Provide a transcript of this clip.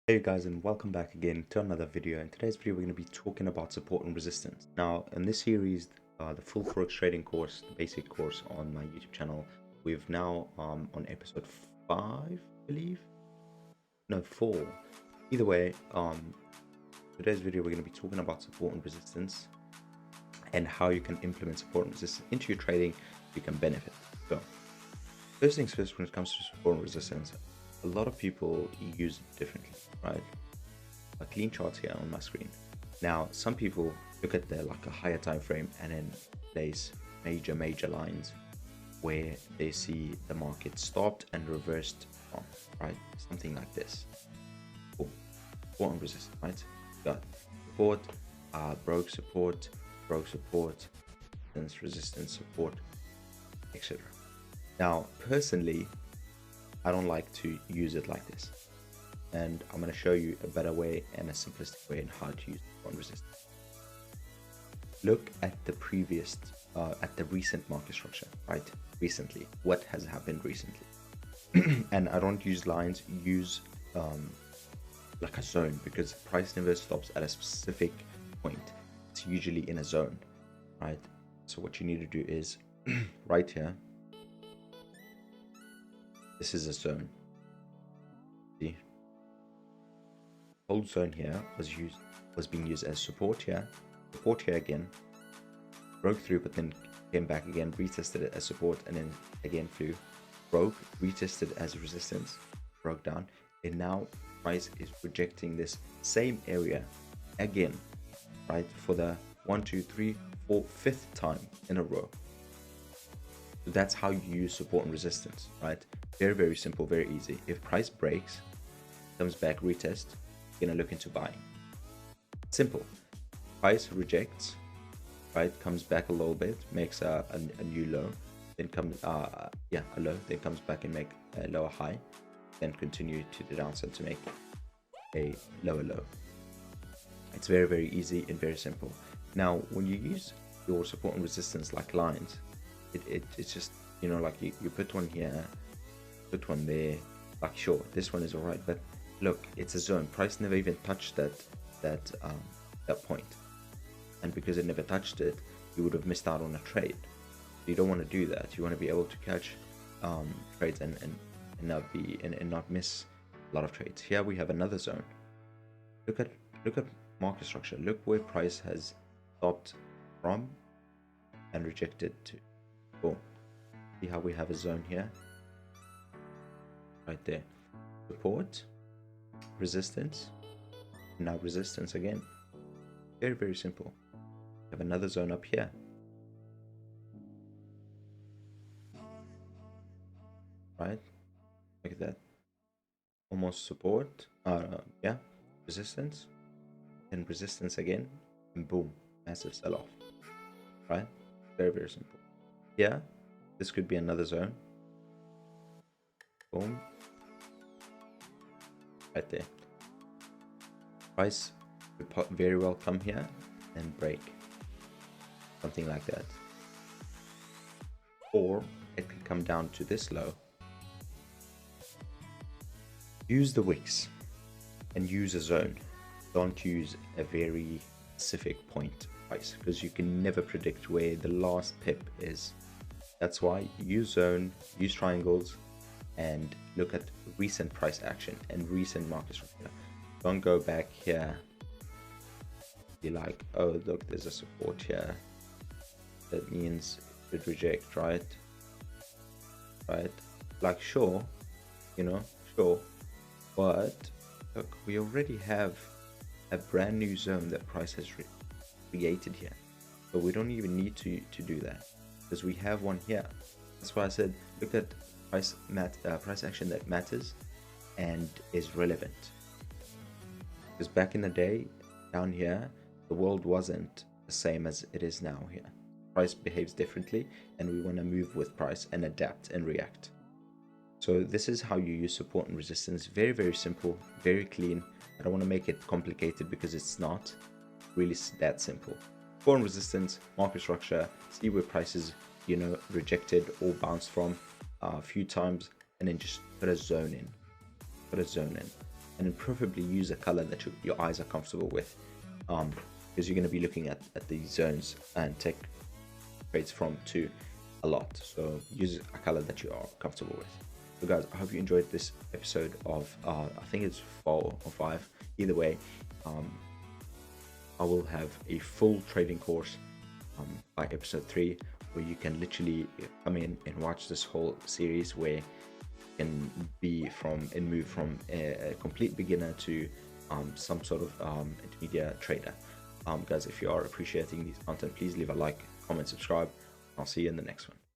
Hey guys, and welcome back again to another video. In today's video we're going to be talking about support and resistance. Now in this series, the full Forex trading course, the basic course on my YouTube channel, we've now on episode 5, I believe, no 4. Either way, today's video we're going to be talking about support and resistance and how you can implement support and resistance into your trading so you can benefit. So first things first, when it comes to support and resistance, a lot of people use it differently, right? A clean chart here on my screen. Now, some people look at the like a higher time frame and then place major lines where they see the market stopped and reversed from, right? Something like this. Cool. Support and resistance, right? Got support, broke support, resistance, support, etc. Now, personally, I don't like to use it like this, and I'm going to show you a better way and a simplistic way in how to use support and resistance. Look at the previous, at the recent market structure, right? Recently, what has happened recently? And I don't use lines, use like a zone, because price never stops at a specific point. It's usually in a zone, right? So what you need to do is right here, this is a zone. See, whole zone here was being used as support here again, broke through, but then came back again, retested it as support, and then again flew, broke, retested as resistance, broke down, and now price is rejecting this same area again, right, for the 1, 2, 3, 4, 5th time in a row. So that's how you use support and resistance, right? Very simple, very easy. If price breaks, comes back, retest, you're gonna look into buying. Simple. Price rejects, right, comes back a little bit, makes a new low, then comes a low, then comes back and make a lower high, then continue to the downside to make a lower low. It's very easy and very simple. Now when you use your support and resistance like lines, it's just, you know, like you put one here, put one there, like sure, this one is all right, but look, it's a zone. Price never even touched that point, and because it never touched it, you would have missed out on a trade. You don't want to do that. You want to be able to catch trades and not miss a lot of trades. Here we have another zone. Look at market structure. Look where price has stopped from and rejected to. Cool. See how we have a zone here, right there. Support, resistance, now resistance again. Very simple. We have another zone up here, right? Look at that. Almost support, resistance, and resistance again, and boom, massive sell-off, right? Very simple. Yeah, this could be another zone. Boom, right there. Price could very well come here and break, something like that, or it could come down to this low. Use the wicks and use a zone. Don't use a very specific point price, because you can never predict where the last pip is. That's why use zone, use triangles, and look at recent price action and recent market structure. Don't go back here, be like, oh look, there's a support here, that means it would reject, right? Like sure, you know, sure, but look, we already have a brand new zone that price has created here, but we don't even need to do that, because we have one here. That's why I said look at price action that matters and is relevant, because back in the day down here, the world wasn't the same as it is now here. Price behaves differently, and we want to move with price and adapt and react. So this is how you use support and resistance. Very simple, very clean. I don't want to make it complicated, because it's not really that simple. Support and resistance, market structure, see where prices, you know, rejected or bounced from a few times, and then just put a zone in. and then preferably use a color that your eyes are comfortable with, because you're going to be looking at these zones and take trades from to a lot. So use a color that you are comfortable with. So guys, I hope you enjoyed this episode of I think it's 4 or 5, either way. I will have a full trading course by episode 3, where you can literally come in and watch this whole series, where you can move from a complete beginner to some sort of intermediate trader. Guys, if you are appreciating this content, please leave a like, comment, subscribe. I'll see you in the next one.